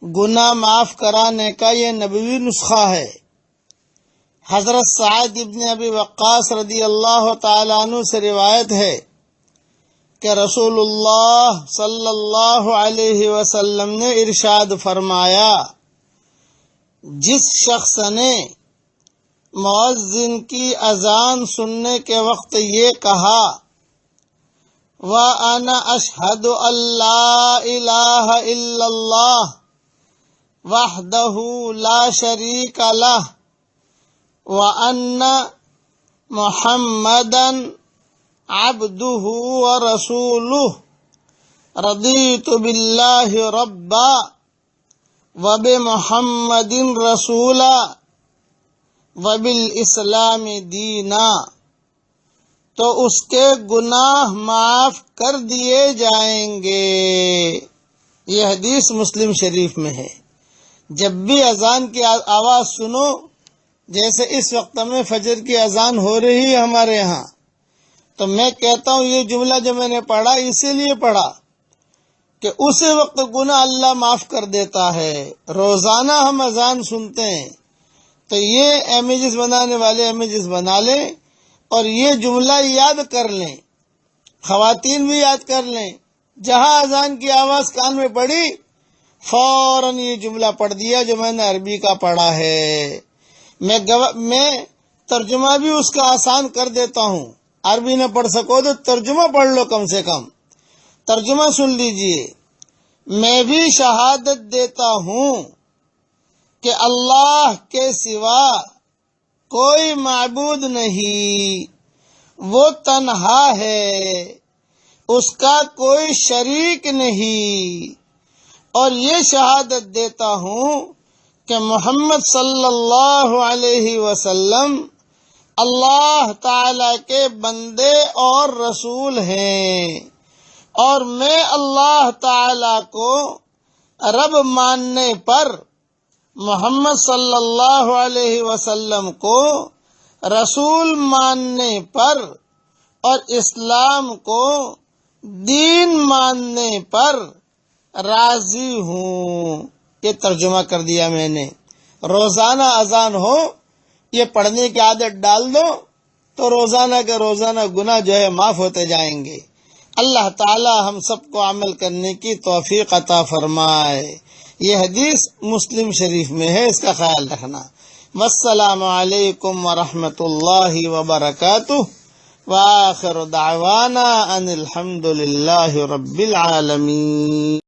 گناہ معاف کرانے کا یہ نبوی نسخہ ہے۔ حضرت سعد ابن ابی وقاص رضی اللہ تعالیٰ عنہ سے روایت ہے کہ رسول اللہ صلی اللہ علیہ وسلم نے ارشاد فرمایا، جس شخص نے مؤذن کی اذان سننے کے وقت یہ کہا وَأَنَا أَشْهَدُ أَن لَّا إِلَٰهَ إِلَّا اللَّهُ وَحْدَهُ لَا شَرِيكَ لَهُ وَأَنَّ مُحَمَّدًا عَبْدُهُ وَرَسُولُهُ رَضِيتُ بِاللَّهِ رَبًّا وَبِمُحَمَّدٍ رَسُولًا وَبِالْإِسْلَامِ دِينًا، تو اس کے گناہ معاف کر دیے جائیں گے۔ یہ حدیث مسلم شریف میں ہے۔ جب بھی اذان کی آواز سنو، جیسے اس وقت میں فجر کی اذان ہو رہی ہے ہمارے یہاں، تو میں کہتا ہوں یہ جملہ جو میں نے پڑھا اسی لیے پڑھا کہ اس وقت گناہ اللہ معاف کر دیتا ہے۔ روزانہ ہم اذان سنتے ہیں تو یہ امیجز بنانے والے امیجز بنا لیں اور یہ جملہ یاد کر لیں، خواتین بھی یاد کر لیں، جہاں اذان کی آواز کان میں پڑی فوراً یہ جملہ پڑھ دیا جو میں نے عربی کا پڑھا ہے۔ میں ترجمہ بھی اس کا آسان کر دیتا ہوں، عربی نہ پڑھ سکو تو ترجمہ پڑھ لو، کم سے کم ترجمہ سن لیجئے۔ میں بھی شہادت دیتا ہوں کہ اللہ کے سوا کوئی معبود نہیں، وہ تنہا ہے، اس کا کوئی شریک نہیں، اور یہ شہادت دیتا ہوں کہ محمد صلی اللہ علیہ وسلم اللہ تعالی کے بندے اور رسول ہیں، اور میں اللہ تعالی کو رب ماننے پر، محمد صلی اللہ علیہ وسلم کو رسول ماننے پر اور اسلام کو دین ماننے پر راضی ہوں۔ یہ ترجمہ کر دیا میں نے۔ روزانہ اذان ہو، یہ پڑھنے کی عادت ڈال دو تو روزانہ کے روزانہ گناہ جو ہے معاف ہوتے جائیں گے۔ اللہ تعالی ہم سب کو عمل کرنے کی توفیق عطا فرمائے۔ یہ حدیث مسلم شریف میں ہے، اس کا خیال رکھنا۔ والسلام علیکم ورحمۃ اللہ وبرکاتہ، وآخر دعوانا ان الحمد للہ رب العالمین۔